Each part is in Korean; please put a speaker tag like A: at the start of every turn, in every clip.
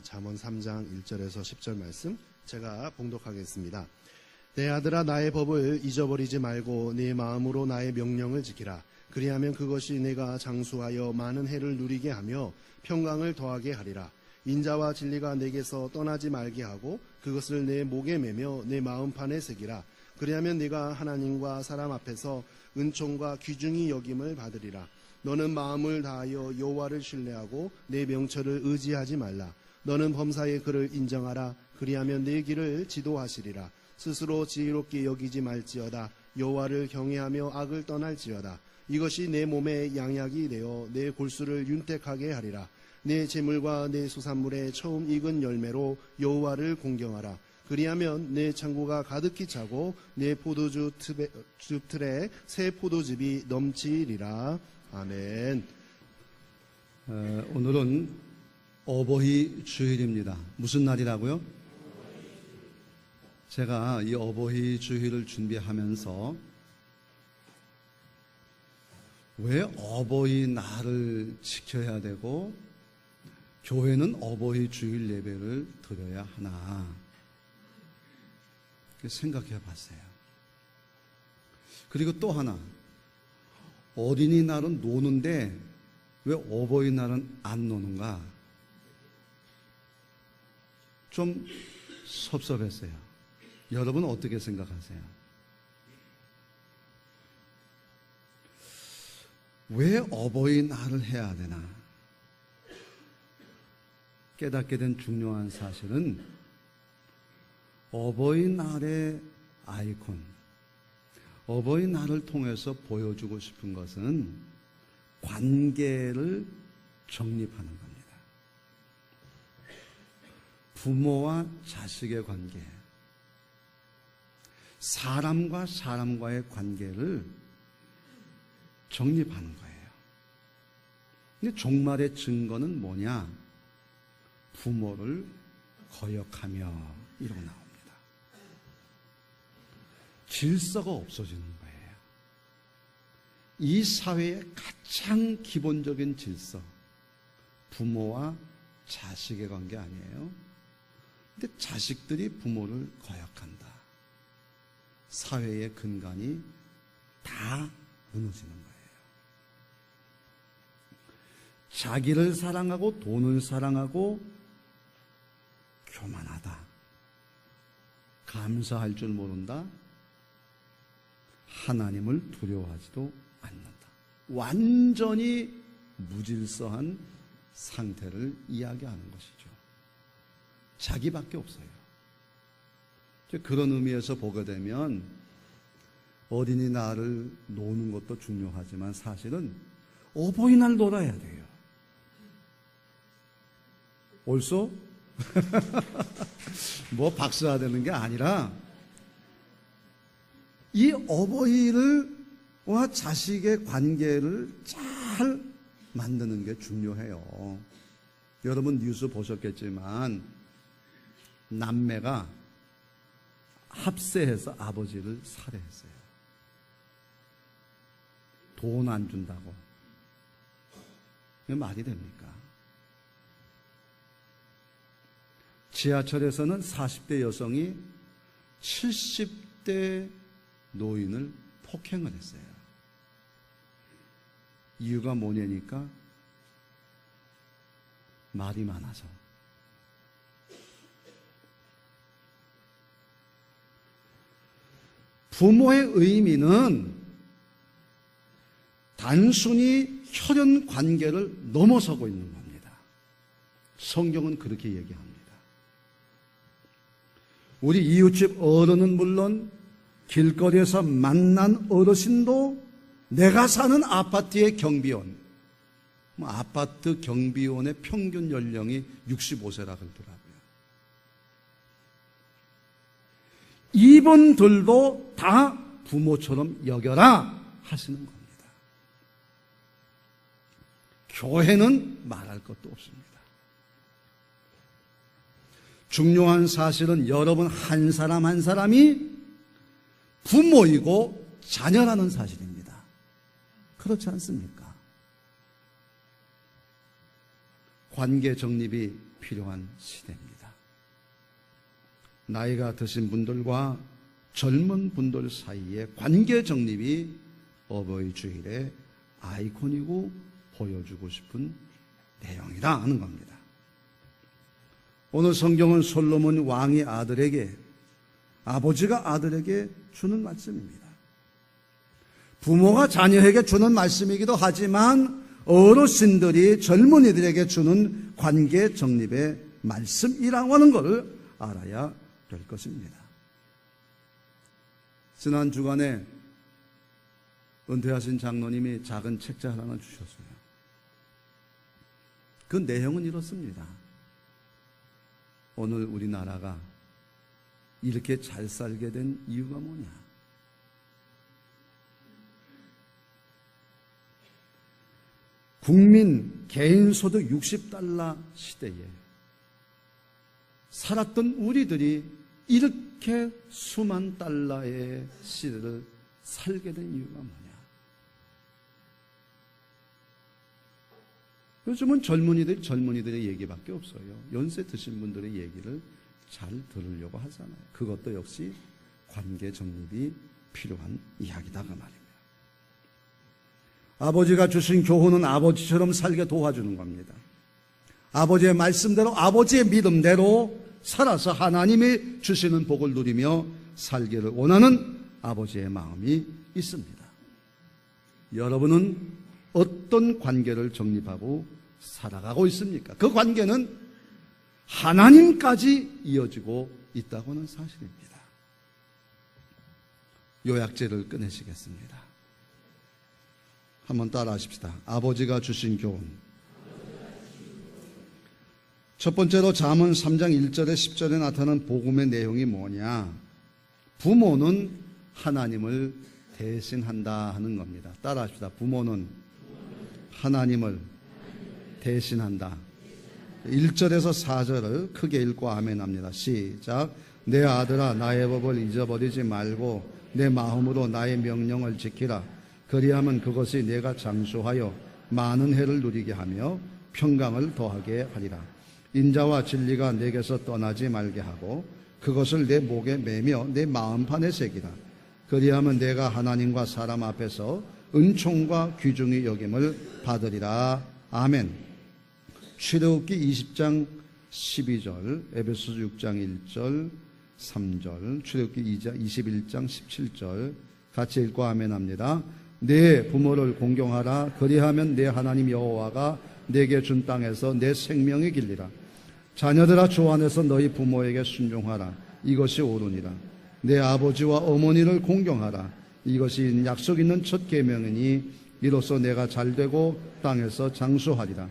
A: 잠언 3장 1절에서 10절 말씀 제가 봉독하겠습니다. 내 아들아, 나의 법을 잊어버리지 말고 네 마음으로 나의 명령을 지키라. 그리하면 그것이 내가 장수하여 많은 해를 누리게 하며 평강을 더하게 하리라. 인자와 진리가 내게서 떠나지 말게 하고 그것을 내 목에 매며 내 마음판에 새기라. 그리하면 네가 하나님과 사람 앞에서 은총과 귀중히 여김을 받으리라. 너는 마음을 다하여 여호와를 신뢰하고 내 명철을 의지하지 말라. 너는 범사의 그를 인정하라. 그리하면 내 길을 지도하시리라. 스스로 지혜롭게 여기지 말지어다. 여호와를 경외하며 악을 떠날지어다. 이것이 내 몸에 양약이 되어 내 골수를 윤택하게 하리라. 내 재물과 내 수산물의 처음 익은 열매로 여호와를 공경하라. 그리하면 내 창고가 가득히 차고 내 포도주 틀에 새 포도즙이 넘치리라. 아멘.
B: 오늘은 어버이 주일입니다. 무슨 날이라고요? 제가 이 어버이 주일을 준비하면서 왜 어버이날을 지켜야 되고 교회는 어버이 주일 예배를 드려야 하나 생각해 봤어요. 그리고 또 하나, 어린이날은 노는데 왜 어버이날은 안 노는가? 좀 섭섭했어요. 여러분 어떻게 생각하세요? 왜 어버이날을 해야 되나? 깨닫게 된 중요한 사실은 어버이날의 아이콘, 어버이날을 통해서 보여주고 싶은 것은 관계를 정립하는 겁니다. 부모와 자식의 관계, 사람과 사람과의 관계를 정립하는 거예요. 근데 종말의 증거는 뭐냐? 부모를 거역하며 이러고 나옵니다. 질서가 없어지는 거예요. 이 사회의 가장 기본적인 질서, 부모와 자식의 관계 아니에요? 근데 자식들이 부모를 거역한다. 사회의 근간이 다 무너지는 거예요. 자기를 사랑하고 돈을 사랑하고 교만하다. 감사할 줄 모른다. 하나님을 두려워하지도 않는다. 완전히 무질서한 상태를 이야기하는 것이죠. 자기밖에 없어요. 그런 의미에서 보게 되면 어린이날을 노는 것도 중요하지만 사실은 어버이날 놀아야 돼요. 옳소? 뭐 박수해야 되는 게 아니라 이 어버이와 자식의 관계를 잘 만드는 게 중요해요. 여러분 뉴스 보셨겠지만 남매가 합세해서 아버지를 살해했어요. 돈 안 준다고. 이게 말이 됩니까? 지하철에서는 40대 여성이 70대 노인을 폭행을 했어요. 이유가 뭐냐니까 말이 많아서. 부모의 의미는 단순히 혈연 관계를 넘어서고 있는 겁니다. 성경은 그렇게 얘기합니다. 우리 이웃집 어른은 물론 길거리에서 만난 어르신도 내가 사는 아파트의 경비원, 아파트 경비원의 평균 연령이 65세라 그러더라고요. 이분들도 다 부모처럼 여겨라 하시는 겁니다. 교회는 말할 것도 없습니다. 중요한 사실은 여러분 한 사람 한 사람이 부모이고 자녀라는 사실입니다. 그렇지 않습니까? 관계 정립이 필요한 시대입니다. 나이가 드신 분들과 젊은 분들 사이의 관계 정립이 어버이 주일의 아이콘이고 보여주고 싶은 내용이라 하는 겁니다. 오늘 성경은 솔로몬 왕이 아버지가 아들에게 주는 말씀입니다. 부모가 자녀에게 주는 말씀이기도 하지만 어르신들이 젊은이들에게 주는 관계 정립의 말씀이라고 하는 것을 알아야 될 것입니다. 지난 주간에 은퇴하신 장로님이 작은 책자 하나 주셨어요. 그 내용은 이렇습니다. 오늘 우리나라가 이렇게 잘 살게 된 이유가 뭐냐? 국민 개인소득 60달러 시대에 살았던 우리들이 이렇게 수만 달러의 시대를 살게 된 이유가 뭐냐? 요즘은 젊은이들의 얘기밖에 없어요. 연세 드신 분들의 얘기를 잘 들으려고 하잖아요. 그것도 역시 관계 정립이 필요한 이야기다 그 말입니다. 아버지가 주신 교훈은 아버지처럼 살게 도와주는 겁니다. 아버지의 말씀대로, 아버지의 믿음대로 살아서 하나님이 주시는 복을 누리며 살기를 원하는 아버지의 마음이 있습니다. 여러분은 어떤 관계를 정립하고 살아가고 있습니까? 그 관계는 하나님까지 이어지고 있다고는 사실입니다. 요약제를 꺼내시겠습니다. 한번 따라 하십시다. 아버지가 주신 교훈. 첫 번째로 잠언 3장 1절에 10절에 나타난 복음의 내용이 뭐냐? 부모는 하나님을 대신한다 하는 겁니다. 따라 합시다. 부모는 하나님을 대신한다. 1절에서 4절을 크게 읽고 아멘 합니다. 시작. 내 아들아 나의 법을 잊어버리지 말고 내 마음으로 나의 명령을 지키라. 그리하면 그것이 내가 장수하여 많은 해를 누리게 하며 평강을 더하게 하리라. 인자와 진리가 내게서 떠나지 말게 하고 그것을 내 목에 매며 내 마음판에 새기라. 그리하면 내가 하나님과 사람 앞에서 은총과 귀중히 여김을 받으리라. 아멘. 출애굽기 20장 12절, 에베소서 6장 1절, 3절, 출애굽기 21장 17절 같이 읽고 아멘 합니다. 내 부모를 공경하라. 그리하면 내 하나님 여호와가 내게 준 땅에서 내 생명이 길리라. 자녀들아 주 안에서 너희 부모에게 순종하라. 이것이 옳으니라. 내 아버지와 어머니를 공경하라. 이것이 약속 있는 첫 계명이니 이로써 내가 잘되고 땅에서 장수하리라.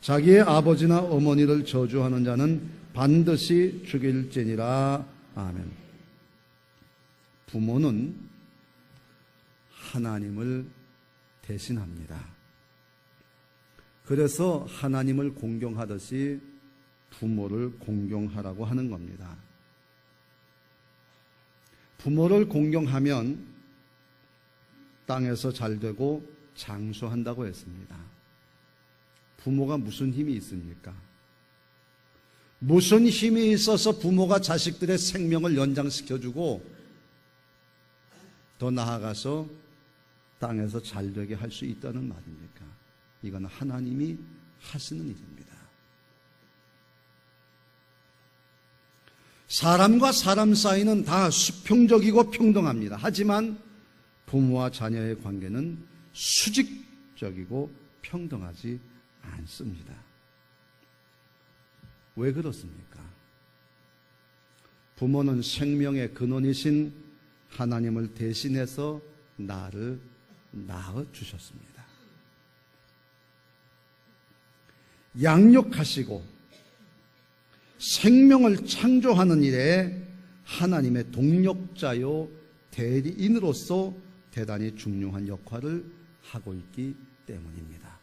B: 자기의 아버지나 어머니를 저주하는 자는 반드시 죽일지니라. 아멘. 부모는 하나님을 대신합니다. 그래서 하나님을 공경하듯이 부모를 공경하라고 하는 겁니다. 부모를 공경하면 땅에서 잘되고 장수한다고 했습니다. 부모가 무슨 힘이 있습니까? 무슨 힘이 있어서 부모가 자식들의 생명을 연장시켜주고 더 나아가서 땅에서 잘되게 할 수 있다는 말입니까? 이건 하나님이 하시는 일입니다. 사람과 사람 사이는 다 수평적이고 평등합니다. 하지만 부모와 자녀의 관계는 수직적이고 평등하지 않습니다. 왜 그렇습니까? 부모는 생명의 근원이신 하나님을 대신해서 나를 낳아주셨습니다. 양육하시고 생명을 창조하는 일에 하나님의 동력자요 대리인으로서 대단히 중요한 역할을 하고 있기 때문입니다.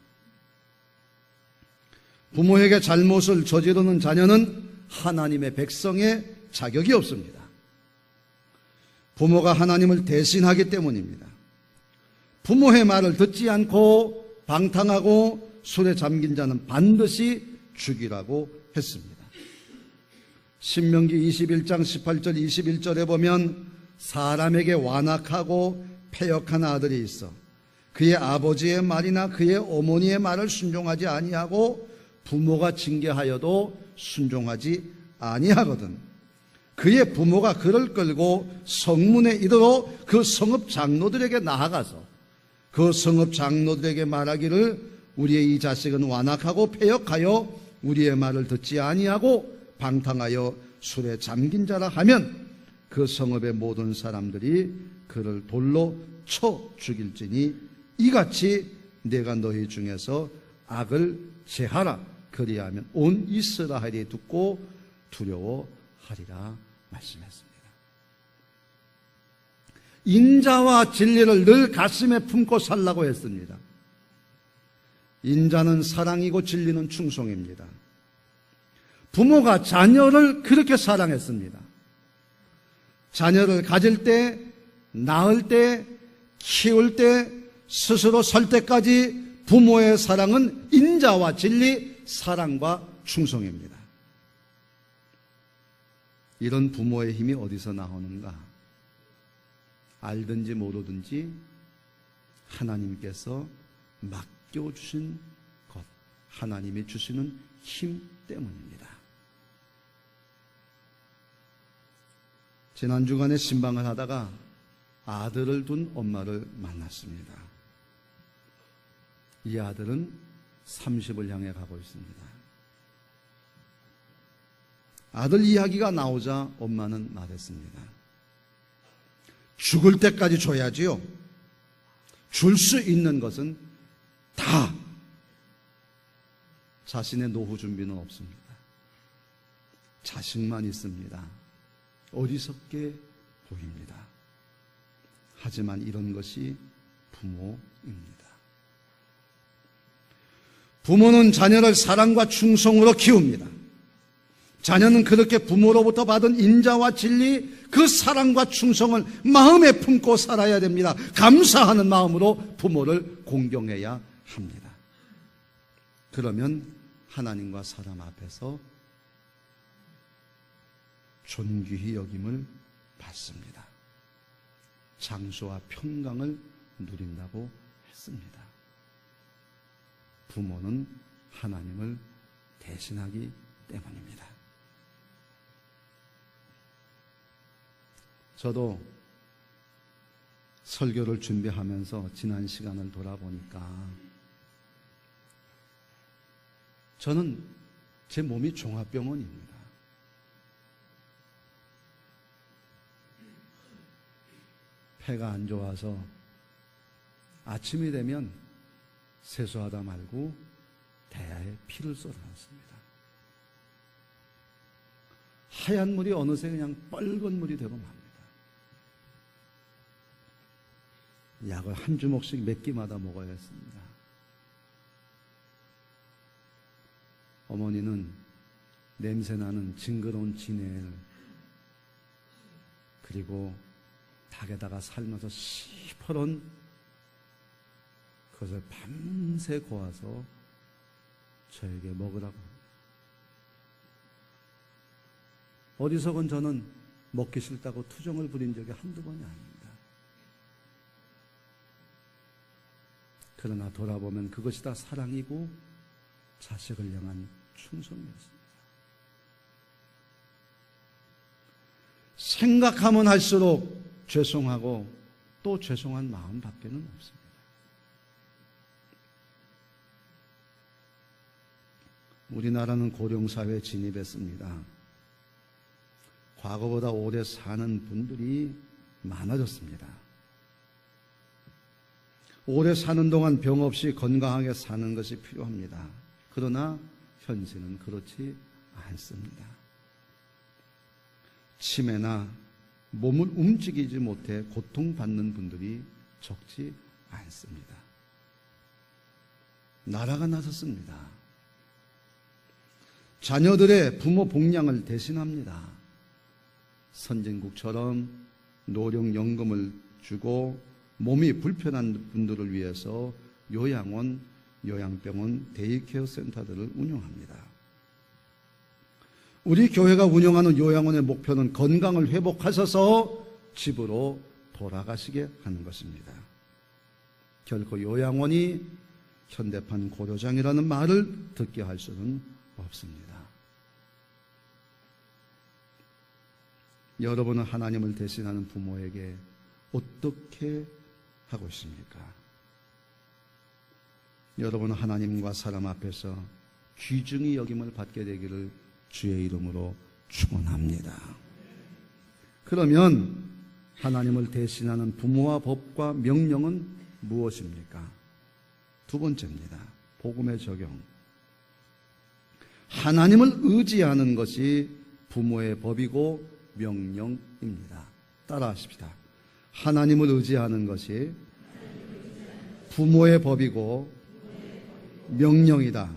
B: 부모에게 잘못을 저지르는 자녀는 하나님의 백성의 자격이 없습니다. 부모가 하나님을 대신하기 때문입니다. 부모의 말을 듣지 않고 방탕하고 술에 잠긴 자는 반드시 죽이라고 했습니다. 신명기 21장 18절 21절에 보면 사람에게 완악하고 패역한 아들이 있어 그의 아버지의 말이나 그의 어머니의 말을 순종하지 아니하고 부모가 징계하여도 순종하지 아니하거든. 그의 부모가 그를 끌고 성문에 이르러 그 성읍 장로들에게 나아가서 그 성읍 장로들에게 말하기를 우리의 이 자식은 완악하고 패역하여 우리의 말을 듣지 아니하고 방탕하여 술에 잠긴 자라 하면 그 성읍의 모든 사람들이 그를 돌로 쳐 죽일지니 이같이 내가 너희 중에서 악을 제하라. 그리하면 온 이스라엘이 듣고 두려워하리라 말씀했습니다. 인자와 진리를 늘 가슴에 품고 살라고 했습니다. 인자는 사랑이고 진리는 충성입니다. 부모가 자녀를 그렇게 사랑했습니다. 자녀를 가질 때, 낳을 때, 키울 때, 스스로 살 때까지 부모의 사랑은 인자와 진리, 사랑과 충성입니다. 이런 부모의 힘이 어디서 나오는가? 알든지 모르든지 하나님께서 맡겨주신 것, 하나님이 주시는 힘 때문입니다. 지난 주간에 신방을 하다가 아들을 둔 엄마를 만났습니다. 이 아들은 30을 향해 가고 있습니다. 아들 이야기가 나오자 엄마는 말했습니다. 죽을 때까지 줘야지요. 줄 수 있는 것은 다. 자신의 노후 준비는 없습니다. 자식만 있습니다. 어리석게 보입니다. 하지만 이런 것이 부모입니다. 부모는 자녀를 사랑과 충성으로 키웁니다. 자녀는 그렇게 부모로부터 받은 인자와 진리, 그 사랑과 충성을 마음에 품고 살아야 됩니다. 감사하는 마음으로 부모를 공경해야 합니다. 그러면 하나님과 사람 앞에서 존귀히 여김을 받습니다. 장수와 평강을 누린다고 했습니다. 부모는 하나님을 대신하기 때문입니다. 저도 설교를 준비하면서 지난 시간을 돌아보니까 저는 제 몸이 종합병원입니다. 폐가 안 좋아서 아침이 되면 세수하다 말고 대야에 피를 쏟아놨습니다. 하얀 물이 어느새 그냥 빨간 물이 되고 맙니다. 약을 한 주먹씩 몇 끼마다 먹어야 했습니다. 어머니는 냄새나는 징그러운 진액 그리고 닭에다가 삶아서 시퍼런 그것을 밤새 고아서 저에게 먹으라고 합니다. 어디서건 저는 먹기 싫다고 투정을 부린 적이 한두 번이 아닙니다. 그러나 돌아보면 그것이 다 사랑이고 자식을 향한 충성이었습니다. 생각하면 할수록 죄송하고 또 죄송한 마음밖에는 없습니다. 우리나라는 고령사회에 진입했습니다. 과거보다 오래 사는 분들이 많아졌습니다. 오래 사는 동안 병 없이 건강하게 사는 것이 필요합니다. 그러나 현실은 그렇지 않습니다. 치매나 몸을 움직이지 못해 고통받는 분들이 적지 않습니다. 나라가 나섰습니다. 자녀들의 부모 복양을 대신합니다. 선진국처럼 노령연금을 주고 몸이 불편한 분들을 위해서 요양원, 요양병원, 데이케어 센터들을 운영합니다. 우리 교회가 운영하는 요양원의 목표는 건강을 회복하셔서 집으로 돌아가시게 하는 것입니다. 결코 요양원이 현대판 고려장이라는 말을 듣게 할 수는 없습니다. 여러분은 하나님을 대신하는 부모에게 어떻게 하고 있습니까? 여러분은 하나님과 사람 앞에서 귀중히 여김을 받게 되기를 주의 이름으로 축원합니다. 그러면 하나님을 대신하는 부모와 법과 명령은 무엇입니까? 두 번째입니다. 복음의 적용. 하나님을 의지하는 것이 부모의 법이고 명령입니다. 따라하십시다. 하나님을 의지하는 것이 부모의 법이고 명령이다.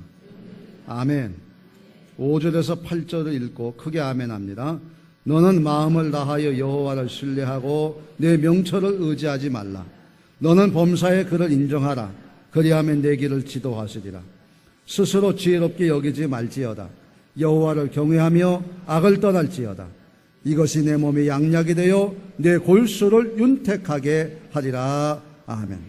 B: 아멘. 5절에서 8절을 읽고 크게 아멘합니다. 너는 마음을 다하여 여호와를 신뢰하고 내 명철을 의지하지 말라. 너는 범사에 그를 인정하라. 그리하면 내 길을 지도하시리라. 스스로 지혜롭게 여기지 말지어다. 여호와를 경외하며 악을 떠날지어다. 이것이 내 몸에 양약이 되어 내 골수를 윤택하게 하리라. 아멘.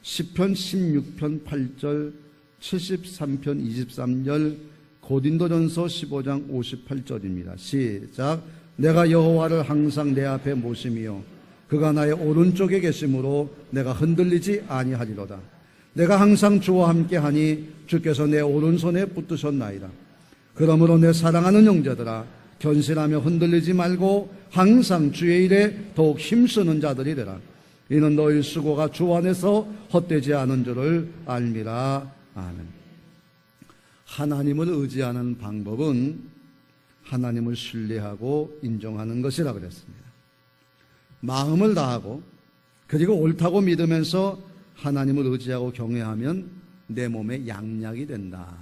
B: 시편 16편 8절, 73편 23절, 고린도전서 15장 58절입니다. 시작. 내가 여호와를 항상 내 앞에 모심이요 그가 나의 오른쪽에 계심으로 내가 흔들리지 아니하리로다. 내가 항상 주와 함께하니 주께서 내 오른손에 붙드셨나이다. 그러므로 내 사랑하는 형제들아 견실하며 흔들리지 말고 항상 주의 일에 더욱 힘쓰는 자들이 되라. 이는 너희 수고가 주 안에서 헛되지 않은 줄을 알미라. 아멘. 하나님을 의지하는 방법은 하나님을 신뢰하고 인정하는 것이라 그랬습니다. 마음을 다하고 그리고 옳다고 믿으면서 하나님을 의지하고 경외하면 내 몸에 양약이 된다.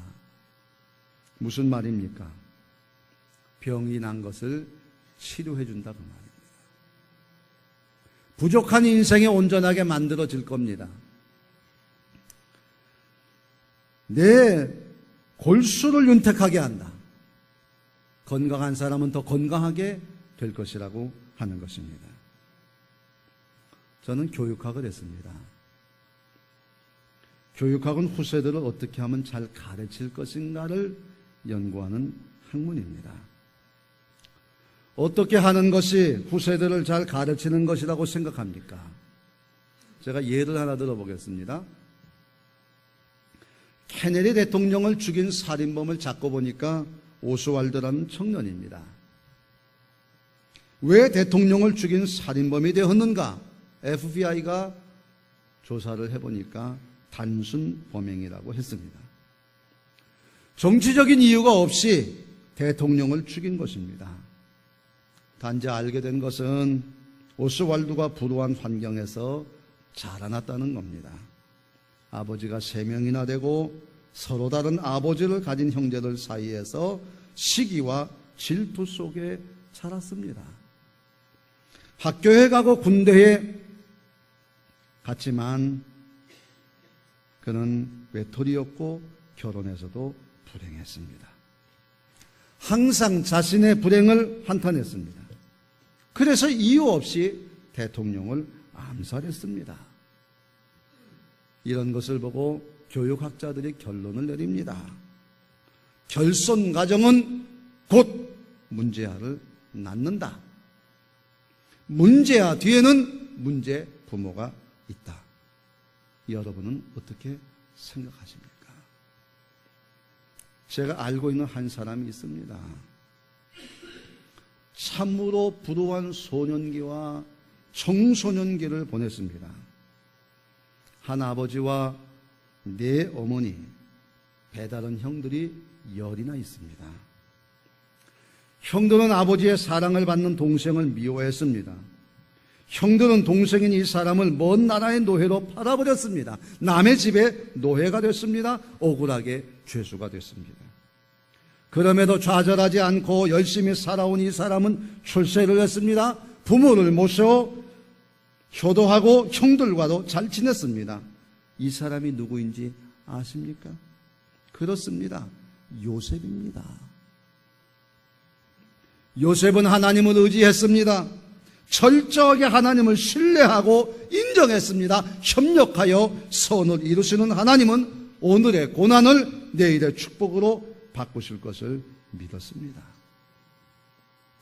B: 무슨 말입니까? 병이 난 것을 치료해 준다 그 말입니다. 부족한 인생이 온전하게 만들어질 겁니다. 내 골수를 윤택하게 한다. 건강한 사람은 더 건강하게 될 것이라고 하는 것입니다. 저는 교육학을 했습니다. 교육학은 후세들을 어떻게 하면 잘 가르칠 것인가를 연구하는 학문입니다. 어떻게 하는 것이 후세들을 잘 가르치는 것이라고 생각합니까? 제가 예를 하나 들어보겠습니다. 케네디 대통령을 죽인 살인범을 잡고 보니까 오스왈드라는 청년입니다. 왜 대통령을 죽인 살인범이 되었는가? FBI가 조사를 해보니까 단순 범행이라고 했습니다. 정치적인 이유가 없이 대통령을 죽인 것입니다. 단지 알게 된 것은 오스왈드가 불우한 환경에서 자라났다는 겁니다. 아버지가 3명이나 되고 서로 다른 아버지를 가진 형제들 사이에서 시기와 질투 속에 자랐습니다. 학교에 가고 군대에 갔지만 그는 외톨이였고 결혼해서도 불행했습니다. 항상 자신의 불행을 한탄했습니다. 그래서 이유 없이 대통령을 암살했습니다. 이런 것을 보고 교육학자들이 결론을 내립니다. 결손 가정은 곧 문제아를 낳는다. 문제아 뒤에는 문제 부모가 있다. 여러분은 어떻게 생각하십니까? 제가 알고 있는 한 사람이 있습니다. 참으로 불우한 소년기와 청소년기를 보냈습니다. 한 아버지와 4 어머니, 배다른 형들이 10이나 있습니다. 형들은 아버지의 사랑을 받는 동생을 미워했습니다. 형들은 동생인 이 사람을 먼 나라의 노예로 팔아버렸습니다. 남의 집에 노예가 됐습니다. 억울하게 죄수가 됐습니다. 그럼에도 좌절하지 않고 열심히 살아온 이 사람은 출세를 했습니다. 부모를 모셔 효도하고 형들과도 잘 지냈습니다. 이 사람이 누구인지 아십니까? 그렇습니다. 요셉입니다. 요셉은 하나님을 의지했습니다. 철저하게 하나님을 신뢰하고 인정했습니다. 협력하여 선을 이루시는 하나님은 오늘의 고난을 내일의 축복으로 바꾸실 것을 믿었습니다.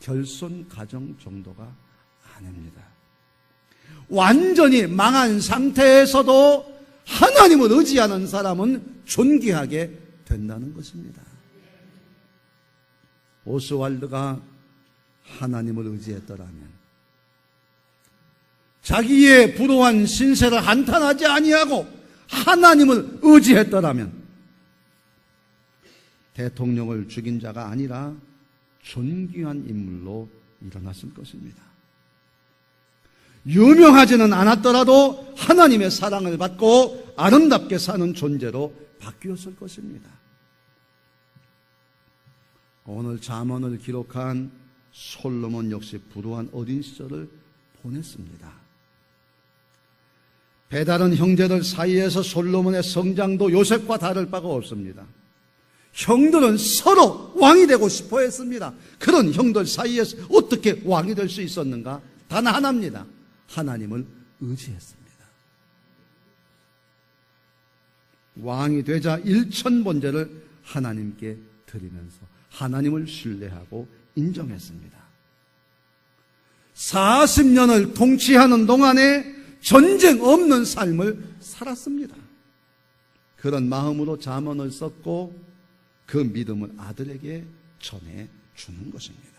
B: 결손 가정 정도가 아닙니다. 완전히 망한 상태에서도 하나님을 의지하는 사람은 존귀하게 된다는 것입니다. 오스왈드가 하나님을 의지했더라면, 자기의 불우한 신세를 한탄하지 아니하고 하나님을 의지했더라면 대통령을 죽인 자가 아니라 존귀한 인물로 일어났을 것입니다. 유명하지는 않았더라도 하나님의 사랑을 받고 아름답게 사는 존재로 바뀌었을 것입니다. 오늘 잠언을 기록한 솔로몬 역시 불우한 어린 시절을 보냈습니다. 배다른 형제들 사이에서 솔로몬의 성장도 요셉과 다를 바가 없습니다. 형들은 서로 왕이 되고 싶어 했습니다. 그런 형들 사이에서 어떻게 왕이 될 수 있었는가? 단 하나입니다. 하나님을 의지했습니다. 왕이 되자 1000번제를 하나님께 드리면서 하나님을 신뢰하고 인정했습니다. 40년을 통치하는 동안에 전쟁 없는 삶을 살았습니다. 그런 마음으로 잠언을 썼고 그 믿음을 아들에게 전해주는 것입니다.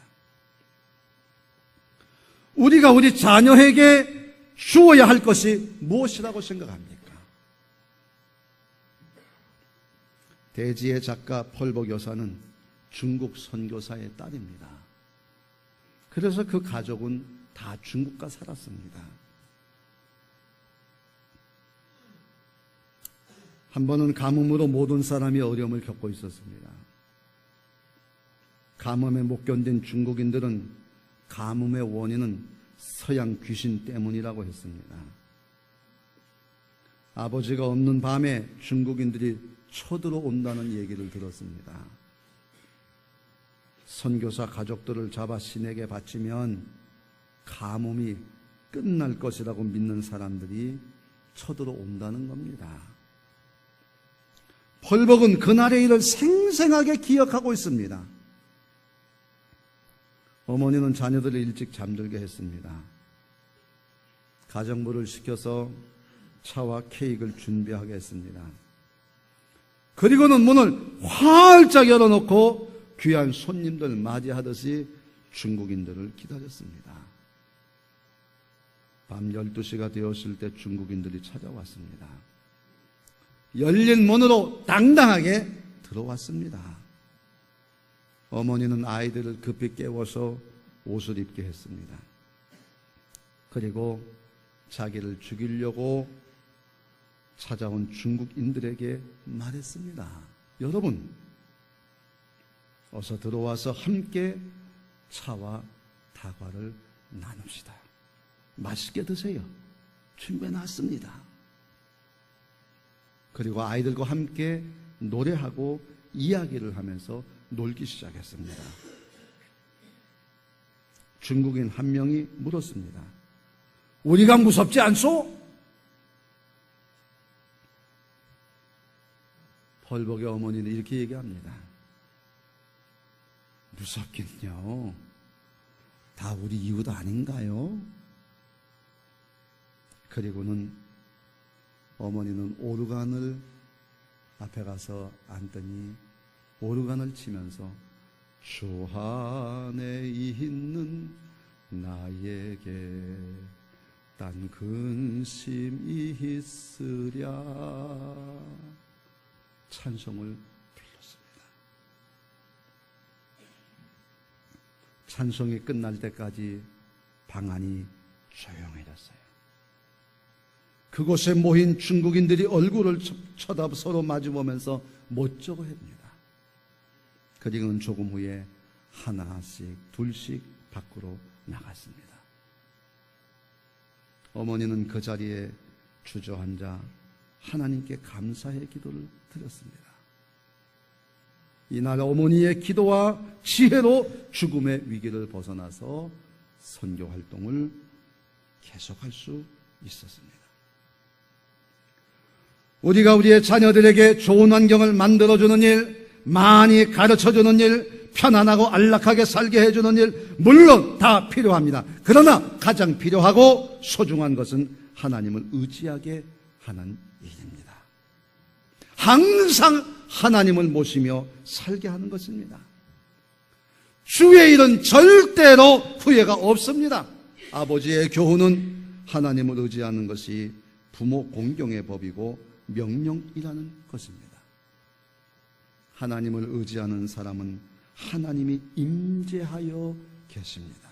B: 우리가 우리 자녀에게 주어야 할 것이 무엇이라고 생각합니까? 대지의 작가 펄복 여사는 중국 선교사의 딸입니다. 그래서 그 가족은 다 중국가 살았습니다. 한 번은 가뭄으로 모든 사람이 어려움을 겪고 있었습니다. 가뭄에 못 견딘 중국인들은 가뭄의 원인은 서양 귀신 때문이라고 했습니다. 아버지가 없는 밤에 중국인들이 쳐들어온다는 얘기를 들었습니다. 선교사 가족들을 잡아 신에게 바치면 가뭄이 끝날 것이라고 믿는 사람들이 쳐들어온다는 겁니다. 펄복은 그날의 일을 생생하게 기억하고 있습니다. 어머니는 자녀들을 일찍 잠들게 했습니다. 가정부를 시켜서 차와 케이크를 준비하게 했습니다. 그리고는 문을 활짝 열어놓고 귀한 손님들 맞이하듯이 중국인들을 기다렸습니다. 밤 12시가 되었을 때 중국인들이 찾아왔습니다. 열린 문으로 당당하게 들어왔습니다. 어머니는 아이들을 급히 깨워서 옷을 입게 했습니다. 그리고 자기를 죽이려고 찾아온 중국인들에게 말했습니다. 여러분, 어서 들어와서 함께 차와 다과를 나눕시다. 맛있게 드세요. 준비해놨습니다. 그리고 아이들과 함께 노래하고 이야기를 하면서 놀기 시작했습니다. 중국인 한 명이 물었습니다. 우리가 무섭지 않소? 펄복의 어머니는 이렇게 얘기합니다. 무섭긴요. 다 우리 이웃 아닌가요? 그리고는 어머니는 오르간을 앞에 가서 앉더니 오르간을 치면서 주 안에 있는 나에게 딴 근심이 있으랴 찬송을 불렀습니다. 찬송이 끝날 때까지 방 안이 조용해졌어요. 그곳에 모인 중국인들이 얼굴을 쳐다 서로 마주보면서 못저거 합니다. 그리고는 조금 후에 하나씩 둘씩 밖으로 나갔습니다. 어머니는 그 자리에 주저앉아 하나님께 감사의 기도를 드렸습니다. 이날 어머니의 기도와 지혜로 죽음의 위기를 벗어나서 선교 활동을 계속할 수 있었습니다. 우리가 우리의 자녀들에게 좋은 환경을 만들어주는 일, 많이 가르쳐주는 일, 편안하고 안락하게 살게 해주는 일, 물론 다 필요합니다. 그러나 가장 필요하고 소중한 것은 하나님을 의지하게 하는 일입니다. 항상 하나님을 모시며 살게 하는 것입니다. 주의 일은 절대로 후회가 없습니다. 아버지의 교훈은 하나님을 의지하는 것이 부모 공경의 법이고 명령이라는 것입니다. 하나님을 의지하는 사람은 하나님이 임재하여 계십니다.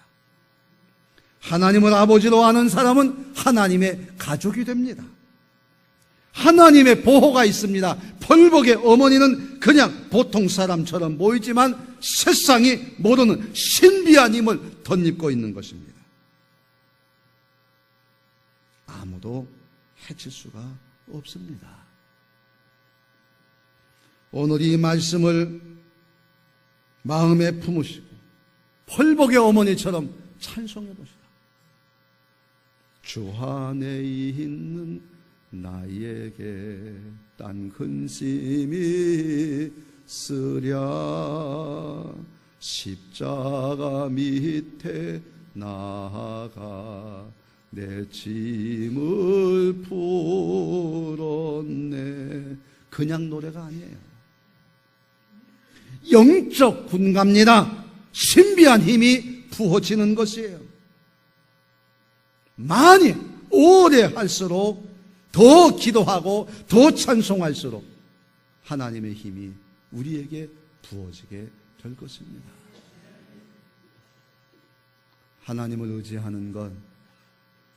B: 하나님을 아버지로 아는 사람은 하나님의 가족이 됩니다. 하나님의 보호가 있습니다. 벌복의 어머니는 그냥 보통 사람처럼 보이지만 세상이 모르는 신비한 힘을 덧입고 있는 것입니다. 아무도 해칠 수가 없습니다. 오늘 이 말씀을 마음에 품으시고 벌복의 어머니처럼 찬송해 보시라. 주 안에 있는 나에게 딴 근심이 쓰랴 십자가 밑에 나아가 내 짐을 풀었네. 그냥 노래가 아니에요. 영적 군갑니다. 신비한 힘이 부어지는 것이에요. 많이 오래 할수록 더 기도하고 더 찬송할수록 하나님의 힘이 우리에게 부어지게 될 것입니다. 하나님을 의지하는 것,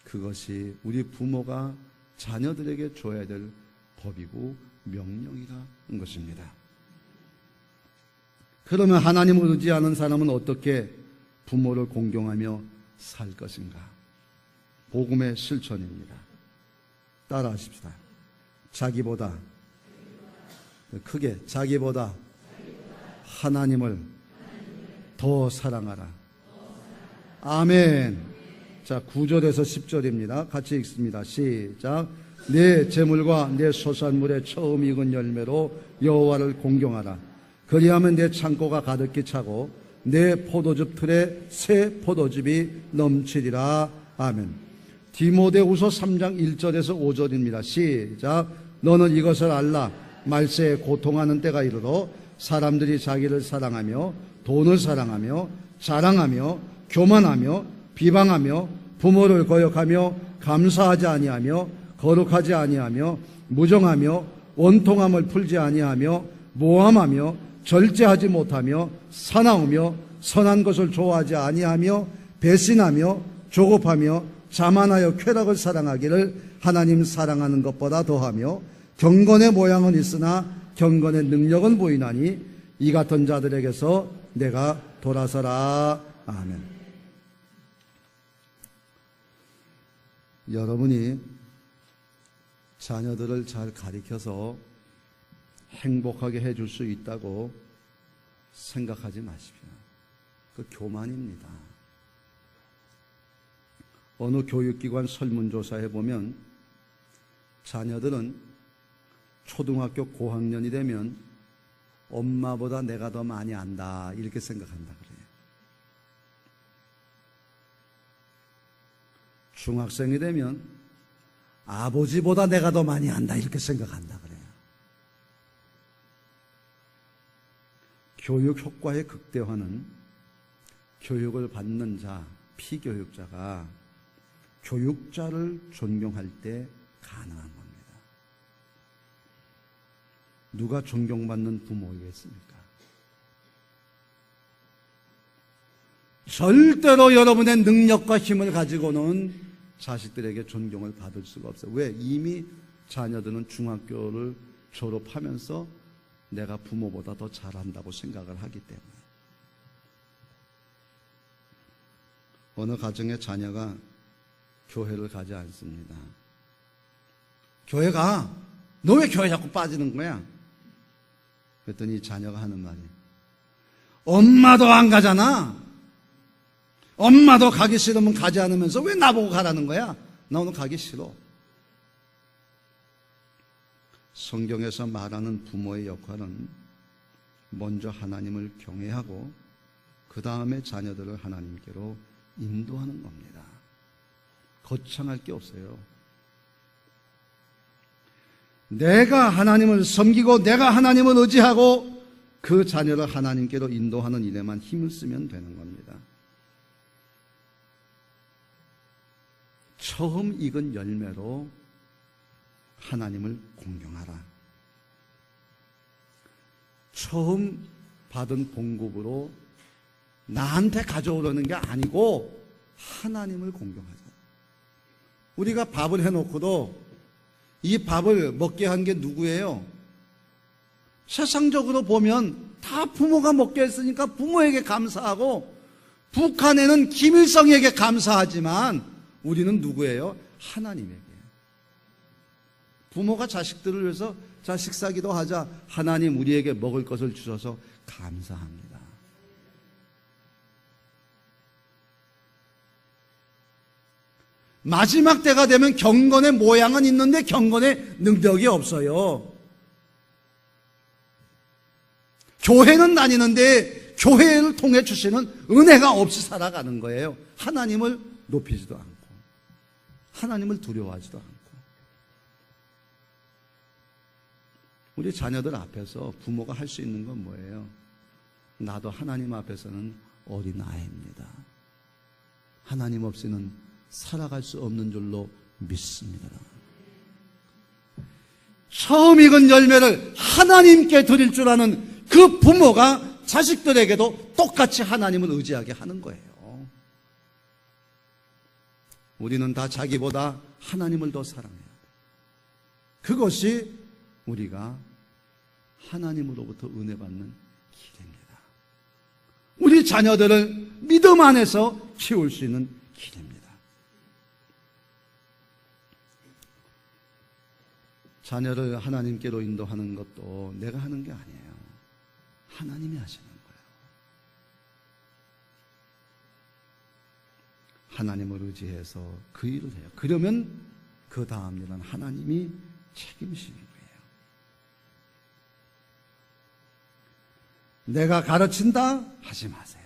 B: 그것이 우리 부모가 자녀들에게 줘야 될 법이고 명령이라는 것입니다. 그러면 하나님을 의지하는 사람은 어떻게 부모를 공경하며 살 것인가? 복음의 실천입니다. 따라하십시다. 자기보다 크게 자기보다 하나님을 더 사랑하라. 아멘. 자, 9절에서 10절입니다. 같이 읽습니다. 시작. 내 재물과 내 소산물의 처음 익은 열매로 여호와를 공경하라. 그리하면 내 창고가 가득히 차고 내 포도즙 틀에 새 포도즙이 넘치리라. 아멘. 디모데후서 3장 1절에서 5절입니다. 시작. 너는 이것을 알라. 말세에 고통하는 때가 이르러 사람들이 자기를 사랑하며 돈을 사랑하며 자랑하며 교만하며 비방하며 부모를 거역하며 감사하지 아니하며 거룩하지 아니하며 무정하며 원통함을 풀지 아니하며 모함하며 절제하지 못하며 사나우며 선한 것을 좋아하지 아니하며 배신하며 조급하며 자만하여 쾌락을 사랑하기를 하나님 사랑하는 것보다 더하며 경건의 모양은 있으나 경건의 능력은 보이나니 이 같은 자들에게서 내가 돌아서라. 아멘. 여러분이 자녀들을 잘 가르쳐서 행복하게 해줄 수 있다고 생각하지 마십시오. 그 교만입니다. 어느 교육기관 설문조사에 보면 자녀들은 초등학교 고학년이 되면 엄마보다 내가 더 많이 안다 이렇게 생각한다 그래요. 중학생이 되면 아버지보다 내가 더 많이 안다 이렇게 생각한다 그래요. 교육 효과의 극대화는 교육을 받는 자, 피교육자가 교육자를 존경할 때 가능한 겁니다. 누가 존경받는 부모이겠습니까? 절대로 여러분의 능력과 힘을 가지고는 자식들에게 존경을 받을 수가 없어요. 왜? 이미 자녀들은 중학교를 졸업하면서 내가 부모보다 더 잘한다고 생각을 하기 때문에. 어느 가정의 자녀가 교회를 가지 않습니다. 교회 가. 너 왜 교회 자꾸 빠지는 거야? 그랬더니 자녀가 하는 말이, 엄마도 안 가잖아. 엄마도 가기 싫으면 가지 않으면서 왜 나보고 가라는 거야? 나 오늘 가기 싫어. 성경에서 말하는 부모의 역할은 먼저 하나님을 경외하고 그 다음에 자녀들을 하나님께로 인도하는 겁니다. 거창할 게 없어요. 내가 하나님을 섬기고 내가 하나님을 의지하고 그 자녀를 하나님께로 인도하는 일에만 힘을 쓰면 되는 겁니다. 처음 익은 열매로 하나님을 공경하라. 처음 받은 봉급으로 나한테 가져오려는 게 아니고 하나님을 공경하자. 우리가 밥을 해놓고도 이 밥을 먹게 한 게 누구예요? 세상적으로 보면 다 부모가 먹게 했으니까 부모에게 감사하고, 북한에는 김일성에게 감사하지만 우리는 누구예요? 하나님에게. 부모가 자식들을 위해서 자식 사기도 하자, 하나님 우리에게 먹을 것을 주셔서 감사합니다. 마지막 때가 되면 경건의 모양은 있는데 경건의 능력이 없어요. 교회는 다니는데 교회를 통해 주시는 은혜가 없이 살아가는 거예요. 하나님을 높이지도 않고 하나님을 두려워하지도 않고. 우리 자녀들 앞에서 부모가 할 수 있는 건 뭐예요? 나도 하나님 앞에서는 어린아이입니다. 하나님 없이는 살아갈 수 없는 줄로 믿습니다. 처음 익은 열매를 하나님께 드릴 줄 아는 그 부모가 자식들에게도 똑같이 하나님을 의지하게 하는 거예요. 우리는 다 자기보다 하나님을 더 사랑해요. 그것이 우리가 하나님으로부터 은혜 받는 길입니다. 우리 자녀들을 믿음 안에서 키울 수 있는 길입니다. 자녀를 하나님께로 인도하는 것도 내가 하는 게 아니에요. 하나님이 하시는 거예요. 하나님을 의지해서 그 일을 해요. 그러면 그 다음 일은 하나님이 책임지는 거예요. 내가 가르친다? 하지 마세요.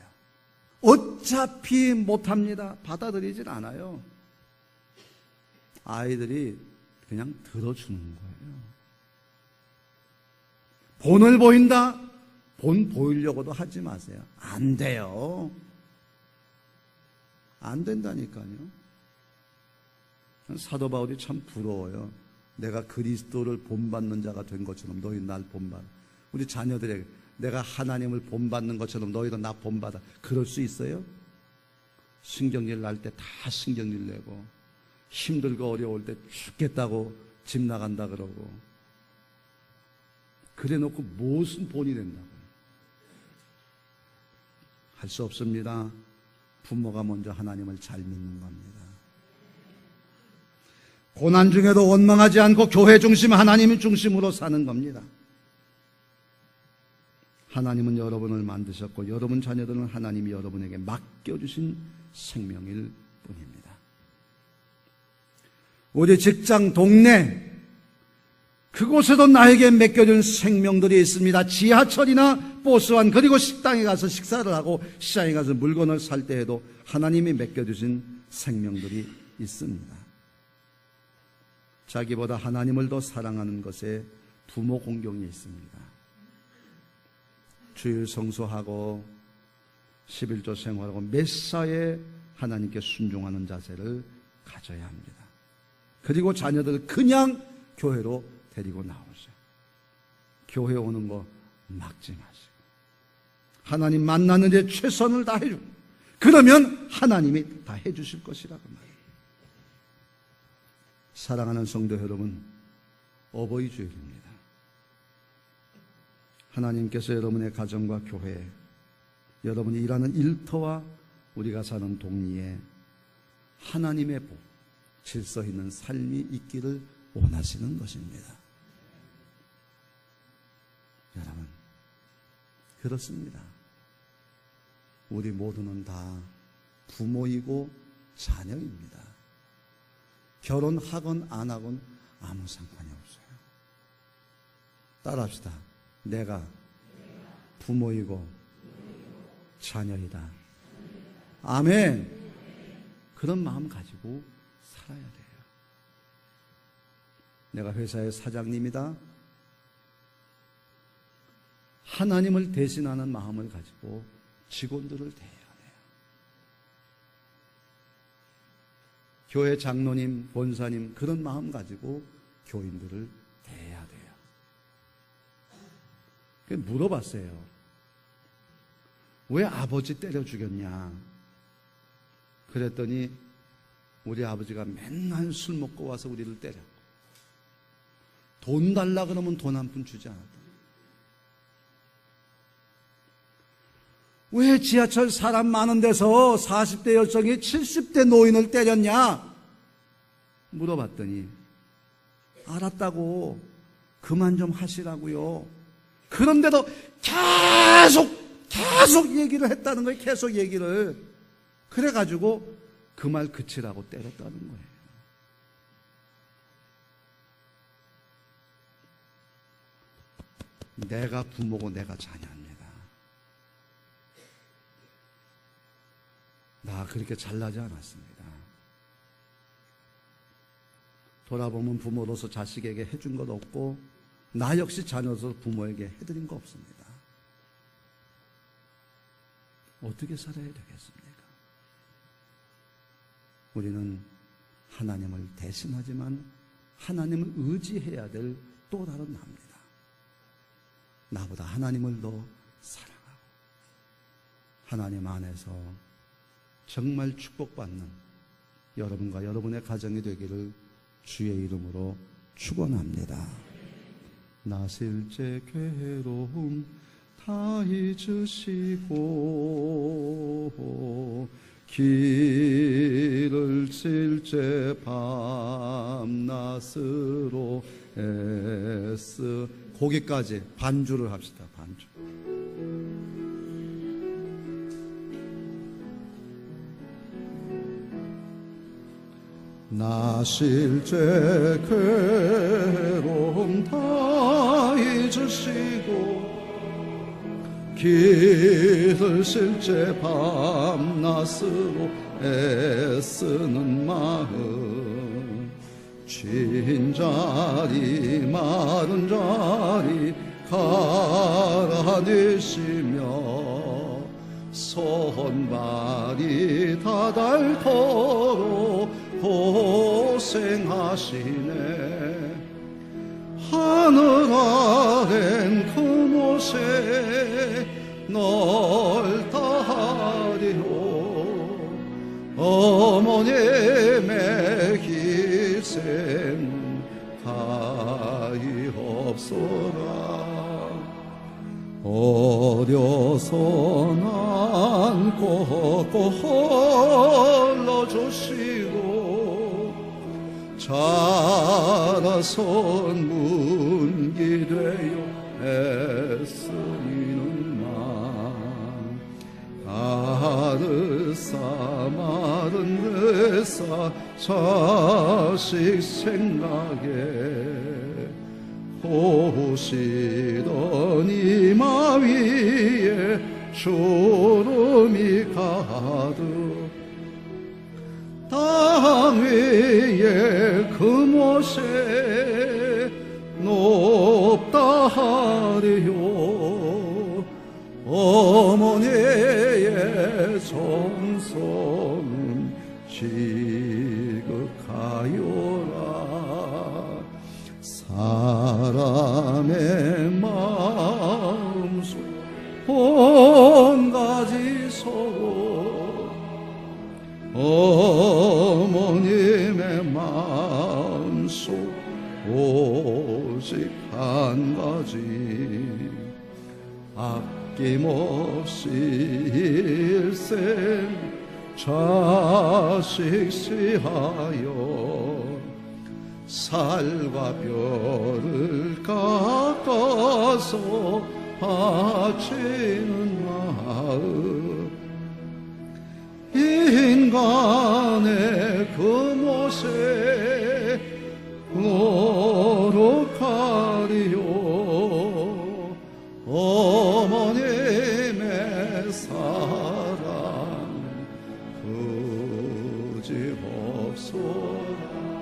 B: 어차피 못합니다. 받아들이질 않아요. 아이들이 그냥 들어주는 거예요. 본을 보인다? 본 보이려고도 하지 마세요. 안 돼요. 안 된다니까요. 사도 바울이 참 부러워요. 내가 그리스도를 본받는 자가 된 것처럼 너희 날 본받아. 우리 자녀들에게 내가 하나님을 본받는 것처럼 너희도 나 본받아. 그럴 수 있어요? 신경질 날 때 다 신경질 내고, 힘들고 어려울 때 죽겠다고 집 나간다 그러고, 그래 놓고 무슨 본이 된다고요? 할 수 없습니다. 부모가 먼저 하나님을 잘 믿는 겁니다. 고난 중에도 원망하지 않고 교회 중심, 하나님 중심으로 사는 겁니다. 하나님은 여러분을 만드셨고 여러분 자녀들은 하나님이 여러분에게 맡겨주신 생명일 뿐입니다. 우리 직장, 동네, 그곳에도 나에게 맡겨준 생명들이 있습니다. 지하철이나 버스완, 그리고 식당에 가서 식사를 하고 시장에 가서 물건을 살 때에도 하나님이 맡겨주신 생명들이 있습니다. 자기보다 하나님을 더 사랑하는 것에 부모 공경이 있습니다. 주일 성수하고 11조 생활하고 매사에 하나님께 순종하는 자세를 가져야 합니다. 그리고 자녀들 그냥 교회로 데리고 나오세요. 교회 오는 거 막지 마시고 하나님 만나는 데 최선을 다해주고, 그러면 하나님이 다 해주실 것이라고 말해요. 사랑하는 성도 여러분, 어버이 주일입니다. 하나님께서 여러분의 가정과 교회, 여러분이 일하는 일터와 우리가 사는 동리에 하나님의 복, 질서 있는 삶이 있기를 원하시는 것입니다. 여러분, 그렇습니다. 우리 모두는 다 부모이고 자녀입니다. 결혼하건 안 하건 아무 상관이 없어요. 따라합시다. 내가 부모이고 자녀이다. 아멘. 그런 마음 가지고 살아야 돼요. 내가 회사의 사장님이다. 하나님을 대신하는 마음을 가지고 직원들을 대해야 돼요. 교회 장로님, 권사님 그런 마음 가지고 교인들을 대해야 돼요. 그래서 물어봤어요. 왜 아버지 때려 죽였냐? 그랬더니 우리 아버지가 맨날 술 먹고 와서 우리를 때렸고 돈 달라 그러면 돈 한 푼 주지 않았다. 왜 지하철 사람 많은 데서 40대 여성이 70대 노인을 때렸냐? 물어봤더니 알았다고 그만 좀 하시라고요. 그런데도 계속 얘기를 했다는 거예요. 계속 얘기를. 그래가지고 그 말 그치라고 때렸다는 거예요. 내가 부모고 내가 자녀입니다. 나 그렇게 잘나지 않았습니다. 돌아보면 부모로서 자식에게 해준 것 없고 나 역시 자녀로서 부모에게 해드린 거 없습니다. 어떻게 살아야 되겠습니까? 우리는 하나님을 대신하지만 하나님을 의지해야 될 또 다른 나입니다. 나보다 하나님을 더 사랑하고 하나님 안에서 정말 축복받는 여러분과 여러분의 가정이 되기를 주의 이름으로 축원합니다. 나 실제 괴로움 다 잊으시고 길을 실제 밤낮으로 애쓰 거기까지 반주를 합시다. 반주. 나 실제 괴로움 다 잊으시고 길을 실제 밤낮으로 애쓰는 마음 쉰 자리 마른 자리 갈아내시며 손발이 다 닳도록 고생하시네. 하늘 아랜 그곳에 넓다 하리요. 어머님의 희생 가히없소라. 어려서 안고 홀로 주시고 자라선 문기 되어 애쓰이는 마음 아르사 마른 의사 자식 생각에 호시던 이마 위에 주름이 가득 땅 위에 금옷에 높다 하리요. 어머니의 정성은 지극하여라. 사람의 마음속 온가지 서로 어머님의 마음속 오직 한 가지 아낌없이 일생 자식 시하여 살과 뼈를 깎아서 바치는 마음 인간의 그 모세 거룩하리요 어머님의 사랑 그지없소라